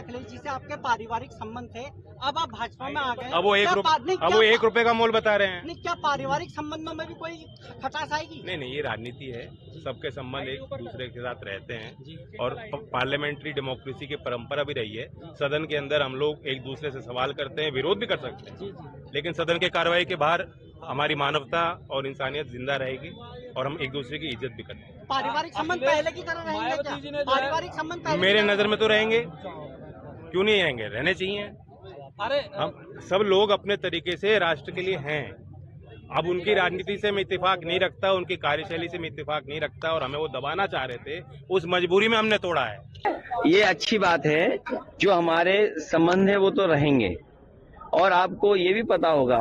अखिलेश जी से आपके पारिवारिक संबंध थे, अब आप भाजपा में आ गए। अब वो एक रुपए का मोल बता रहे हैं। नहीं, क्या पारिवारिक संबंधों में भी कोई खटास आएगी? नहीं, ये राजनीति है, सबके संबंध एक दूसरे के साथ रहते हैं और पार्लियामेंट्री डेमोक्रेसी की परंपरा भी रही है। सदन के अंदर हम लोग एक दूसरे से सवाल करते हैं, विरोध भी कर सकते हैं, लेकिन सदन के कार्रवाई के बाहर हमारी मानवता और इंसानियत जिंदा रहेगी और हम एक दूसरे की इज्जत भी करते हैं। पारिवारिक संबंध पहले की तरह रहेंगे क्या? पारिवारिक संबंध मेरे नजर में तो रहेंगे, क्यों नहीं रहेंगे, रहने चाहिए। अरे हम सब लोग अपने तरीके से राष्ट्र के लिए हैं। अब उनकी राजनीति से मैं इत्तेफाक नहीं रखता, उनकी कार्यशैली से मैं इत्तेफाक नहीं रखता और हमें वो दबाना चाह रहे थे, उस मजबूरी में हमने तोड़ा है। ये अच्छी बात है, जो हमारे संबंध है वो तो रहेंगे। और आपको ये भी पता होगा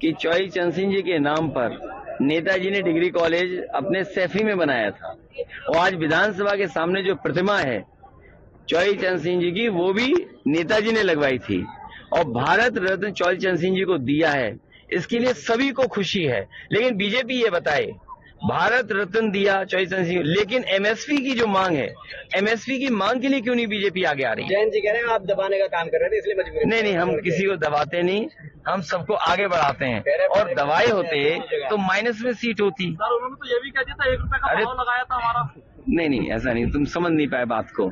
कि चौई चंद सिंह जी के नाम पर नेताजी ने डिग्री कॉलेज अपने सैफी में बनाया था और आज विधानसभा के सामने जो प्रतिमा है चौई चंद सिंह जी की, वो भी नेताजी ने लगवाई थी और भारत रत्न चौई चंद सिंह जी को दिया है। इसके लिए सभी को खुशी है, लेकिन बीजेपी ये बताए भारत रत्न दिया चौई चंद सिंह, लेकिन एमएसपी की जो मांग है, एमएसपी की मांग के लिए क्यों नहीं बीजेपी आगे आ रही? जयंत जी कह रहे हैं आप दबाने का काम कर रहे थे इसलिए मजबूर। नहीं, हम किसी को दबाते नहीं, हम सबको आगे बढ़ाते हैं। और दबाए होते तो माइनस में सीट होती। उन्होंने तो ये भी कह दिया था 1 रुपए का भाव लगाया था हमारा। नहीं, ऐसा नहीं, तुम समझ नहीं पाए बात को।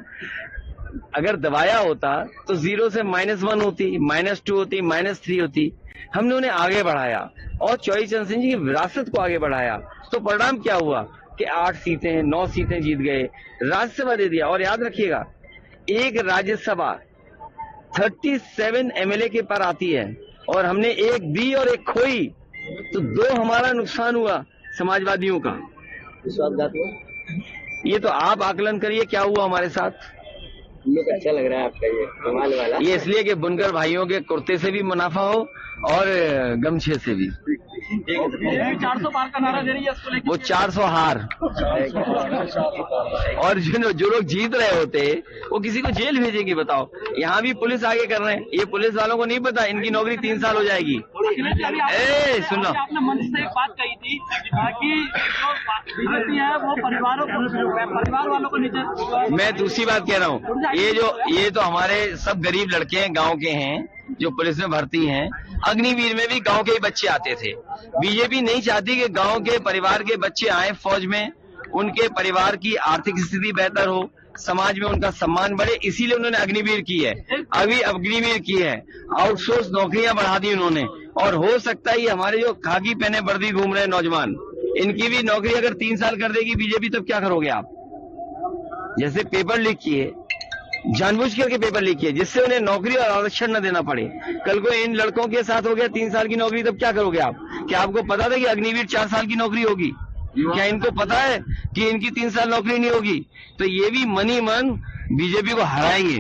अगर दबाया होता तो 0 से -1 होती, -2 होती, -3 होती। हमने उन्हें आगे बढ़ाया और चौई चंद सिंह जी की विरासत को आगे बढ़ाया, तो परिणाम क्या हुआ कि 8 सीटें 9 सीटें जीत गए, राज्यसभा दे दिया। और याद रखिएगा, एक राज्यसभा 37 एमएलए के पर आती है और हमने एक दी और एक खोई, तो 2 हमारा नुकसान हुआ समाजवादियों का। विश्वासघात हुआ। ये तो आप आकलन करिए क्या हुआ हमारे साथ। लोग अच्छा लग रहा है आपका ये कमाल वाला। ये इसलिए कि बुनकर भाइयों के कुर्ते से भी मुनाफा हो और गमछे से भी। 400 पार का नारा दे रही है इसको लेकर। वो 400 हार। और जो लोग जीत रहे होते वो किसी को जेल भेजेंगे, बताओ। यहाँ भी पुलिस आगे कर रहे हैं, ये पुलिस वालों को नहीं पता इनकी नौकरी 3 साल हो जाएगी। सुन लो, आपने मंच से एक बात कही थी कि जो बीजेपी है वो परिवार वालों को नीचे। मैं दूसरी बात कह रहा हूँ, ये तो हमारे सब गरीब लड़के हैं, गाँव के हैं, जो पुलिस में भर्ती हैं। अग्निवीर में भी गांव के ही बच्चे आते थे। बीजेपी नहीं चाहती कि गांव के परिवार के बच्चे आए फौज में, उनके परिवार की आर्थिक स्थिति बेहतर हो, समाज में उनका सम्मान बढ़े, इसीलिए उन्होंने अग्निवीर की है। अभी अग्निवीर की है, आउटसोर्स नौकरियां बढ़ा दी उन्होंने। और हो सकता है ये हमारे जो खाकी पहने वर्दी घूम रहे नौजवान, इनकी भी नौकरी अगर 3 साल कर देगी बीजेपी, तब क्या करोगे आप? जैसे पेपर लीक किए, जानबूझ करके पेपर लीक किए, जिससे उन्हें नौकरी और आरक्षण न देना पड़े। कल को इन लड़कों के साथ हो गया 3 साल की नौकरी, तब क्या करोगे आप? क्या आपको पता था कि अग्निवीर 4 साल की नौकरी होगी? क्या इनको पता है कि इनकी 3 साल नौकरी नहीं होगी? तो ये भी मनी मन बीजेपी को हराएंगे।